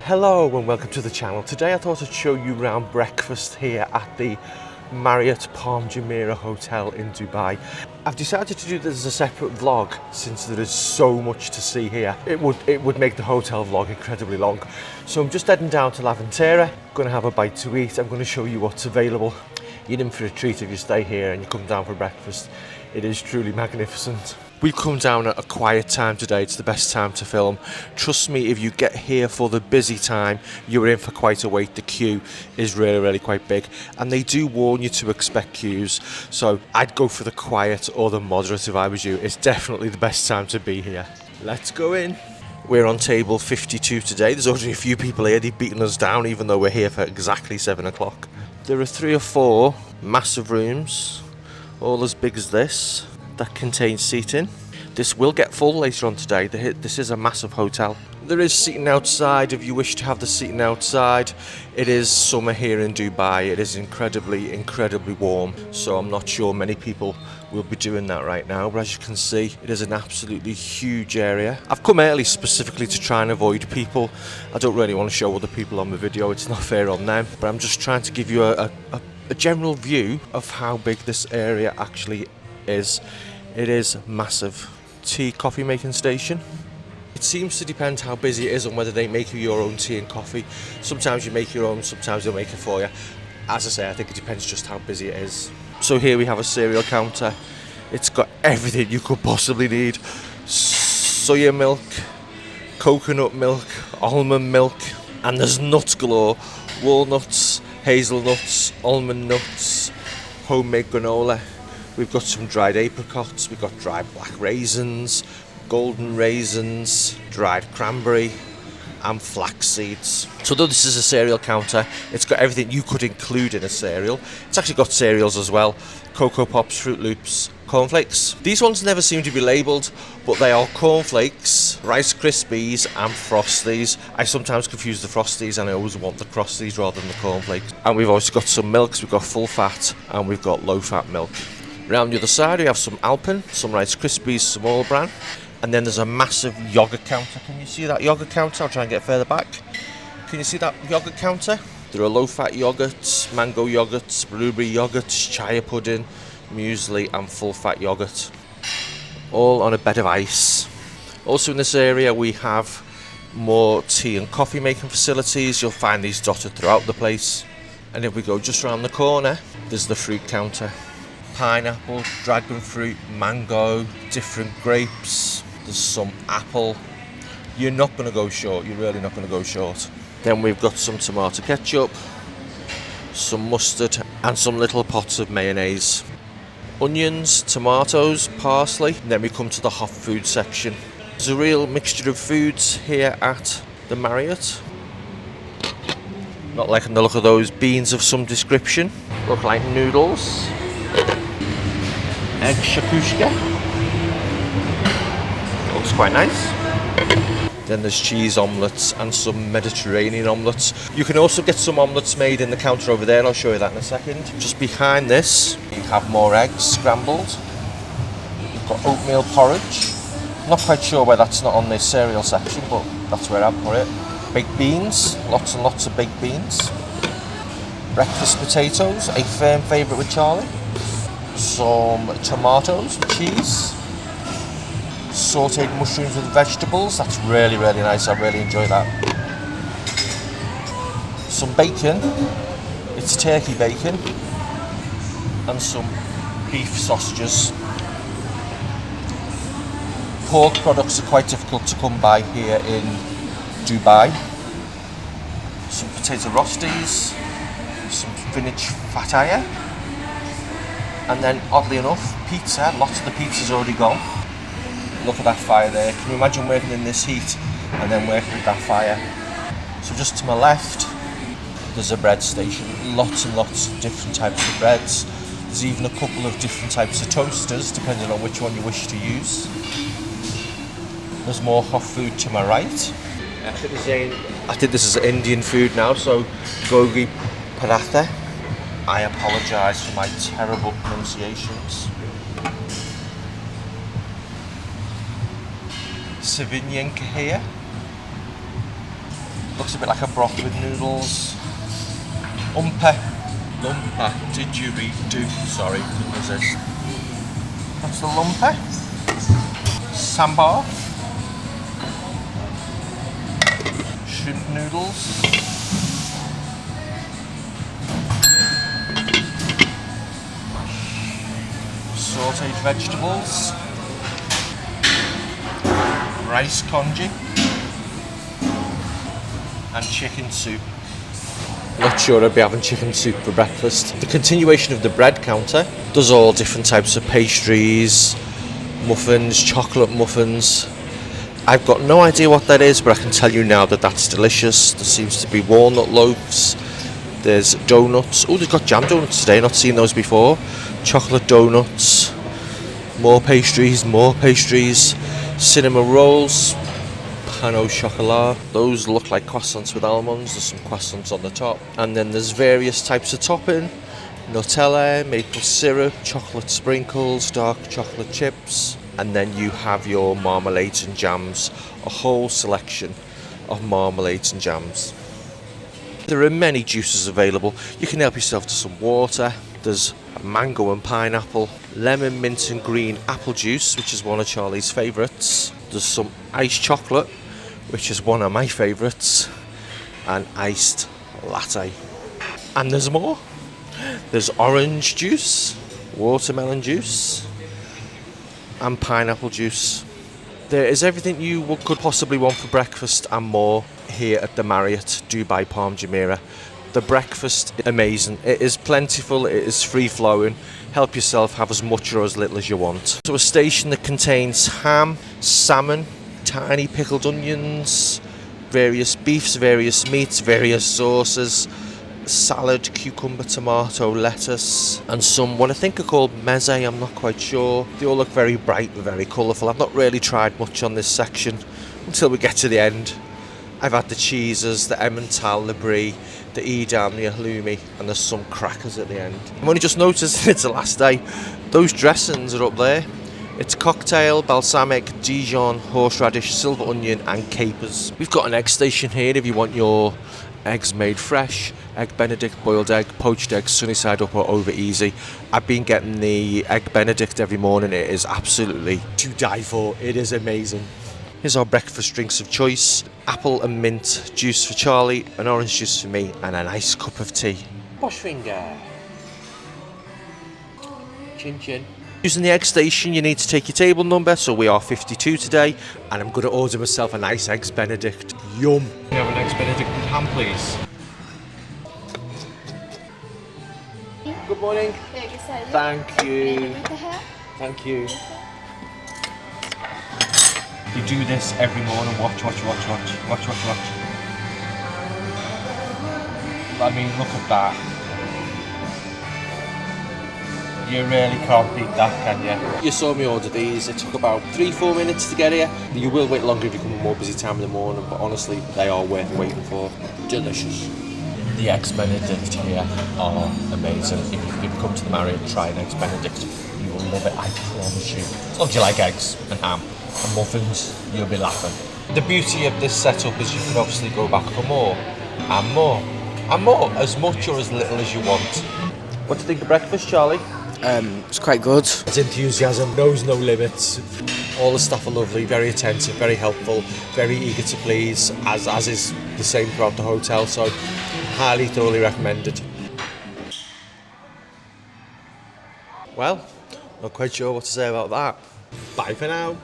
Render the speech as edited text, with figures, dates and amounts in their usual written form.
Hello and welcome to the channel. Today I thought I'd show you around breakfast here at the Marriott Palm Jumeirah Hotel in Dubai. I've decided to do this as a separate vlog since there is so much to see here. It would make the hotel vlog incredibly long. So I'm just heading down to Laventera, going to have a bite to eat. I'm going to show you what's available. You're in for a treat if you stay here and you come down for breakfast. It is truly magnificent. We've come down at a quiet time today. It's the best time to film. Trust me, if you get here for the busy time, you're in for quite a wait. The queue is really quite big, and they do warn you to expect queues. So I'd go for the quiet or the moderate if I was you. It's definitely the best time to be here. Let's go in. We're on table 52 today. There's only a few people here. They've beaten us down even though we're here for exactly 7 o'clock. There are 3 or 4 massive rooms, all as big as this, that contains seating. This will get full later on today. This is a massive hotel. There is seating outside if you wish to have the seating outside. It is summer here in Dubai. It is incredibly warm, so I'm not sure many people will be doing that right now, but as you can see, it is an absolutely huge area. I've come early specifically to try and avoid people. I don't really want to show other people on the video, it's not fair on them, but I'm just trying to give you a general view of how big this area actually is. It is massive. Tea, coffee making station. It seems to depend how busy it is and whether they make you your own tea and coffee. Sometimes you make your own, sometimes they'll make it for you. As I say, I think it depends just how busy it is. So here we have a cereal counter. It's got everything you could possibly need. Soya milk, coconut milk, almond milk, and there's nuts galore. Walnuts, hazelnuts, almond nuts, homemade granola. We've got some dried apricots, we've got dried black raisins, golden raisins, dried cranberry, and flax seeds. So though this is a cereal counter, it's got everything you could include in a cereal. It's actually got cereals as well: Cocoa Pops, Fruit Loops, cornflakes. These ones never seem to be labelled, but they are cornflakes, Rice Krispies, and Frosties. I sometimes confuse the Frosties, and I always want the Frosties rather than the cornflakes. And we've also got some milks. We've got full fat and we've got low fat milk. Around the other side we have some Alpen, some Rice Krispies, some All Bran, and then there's a massive yogurt counter. Can you see that yogurt counter? I'll try and get further back. Can you see that yogurt counter? There are low fat yogurts, mango yogurts, blueberry yogurts, chia pudding, muesli, and full fat yogurt, all on a bed of ice. Also in this area we have more tea and coffee making facilities. You'll find these dotted throughout the place. And if we go just around the corner, there's the fruit counter. Pineapple, dragon fruit, mango, different grapes. There's some apple. You're not going to go short. You're really not going to go short. Then we've got some tomato ketchup, some mustard, and some little pots of mayonnaise. Onions, tomatoes, parsley. And then we come to the hot food section. There's a real mixture of foods here at the Marriott. Not liking the look of those beans of some description. Look like noodles. Egg shakushka. Looks quite nice. Then there's cheese omelettes and some Mediterranean omelettes. You can also get some omelettes made in the counter over there, and I'll show you that in a second. Just behind this, you have more eggs scrambled. You've got oatmeal porridge. Not quite sure why that's not on the cereal section, but that's where I'd put it. Baked beans, lots and lots of baked beans. Breakfast potatoes, a firm favourite with Charlie. Some tomatoes with cheese. Sauteed mushrooms with vegetables. That's really nice. I really enjoy that. Some bacon. It's turkey bacon. And some beef sausages. Pork products are quite difficult to come by here in Dubai. Some potato rosties. Some spinach fataya. And then, oddly enough, pizza. Lots of the pizza's already gone. Look at that fire there. Can you imagine working in this heat and then working with that fire? So just to my left, there's a bread station. Lots and lots of different types of breads. There's even a couple of different types of toasters, depending on which one you wish to use. There's more hot food to my right. I think this is Indian food now, so gogi paratha. I apologise for my terrible pronunciations. Sauvignon here. Looks a bit like a broth with noodles. Lumpa, didgeridoo. Sorry, couldn't resist. That's the lumpa. Sambar. Shrimp noodles. Sauteed vegetables. Rice congee. And chicken soup. Not sure I'd be having chicken soup for breakfast. The continuation of the bread counter does all different types of pastries, muffins, chocolate muffins. I've got no idea what that is, but I can tell you now that that's delicious. There seems to be walnut loaves. There's donuts. Oh, they've got jam donuts today. Not seen those before. Chocolate donuts. More pastries. Cinnamon rolls. Pain au chocolat. Those look like croissants with almonds. There's some croissants on the top. And then there's various types of topping. Nutella, maple syrup, chocolate sprinkles, dark chocolate chips. And then you have your marmalades and jams. A whole selection of marmalades and jams. There are many juices available. You can help yourself to some water. There's mango and pineapple, lemon, mint and green apple juice, which is one of Charlie's favourites. There's some iced chocolate, which is one of my favourites, and iced latte. And there's more. There's orange juice, watermelon juice, and pineapple juice. There is everything you could possibly want for breakfast and more here at the Marriott Dubai Palm Jumeirah. The breakfast is amazing. It is plentiful, it is free-flowing. Help yourself, have as much or as little as you want. So a station that contains ham, salmon, tiny pickled onions, various beefs, various meats, various sauces, salad, cucumber, tomato, lettuce, and some what I think are called meze, I'm not quite sure. They all look very bright and very colourful. I've not really tried much on this section until we get to the end. I've had the cheeses, the Emmental, the brie, the Edam, the halloumi, and there's some crackers at the end. I've only just noticed it's the last day. Those dressings are up there. It's cocktail, balsamic, Dijon, horseradish, silver onion and capers. We've got an egg station here if you want your eggs made fresh. Egg Benedict, boiled egg, poached egg, sunny side up or over easy. I've been getting the Egg Benedict every morning. It is absolutely to die for. It is amazing. Here's our breakfast drinks of choice. Apple and mint juice for Charlie, an orange juice for me, and a nice cup of tea. Bosch finger. Chin chin. Using the egg station, you need to take your table number, so we are 52 today, and I'm going to order myself a nice Eggs Benedict. Yum. Can you have an Eggs Benedict with ham, please? Good morning. Thank you. Thank you. You do this every morning. Watch. I mean, look at that. You really can't beat that, can you? You saw me order these. It took about 3-4 minutes to get here. You will wait longer if you come a more busy time in the morning, but honestly, they are worth waiting for. Delicious. The Eggs Benedict here are amazing. If you come to the Marriott, try an Eggs Benedict. You will love it, I promise you. As long as you like eggs and ham and muffins, you'll be laughing. The beauty of this setup is you can obviously go back for more and more and more, as much or as little as you want. What do you think of breakfast, Charlie? It's quite good. His enthusiasm knows no limits. All the staff are lovely, very attentive, very helpful, very eager to please, as is the same throughout the hotel, so highly, thoroughly recommended. Well, not quite sure what to say about that. Bye for now.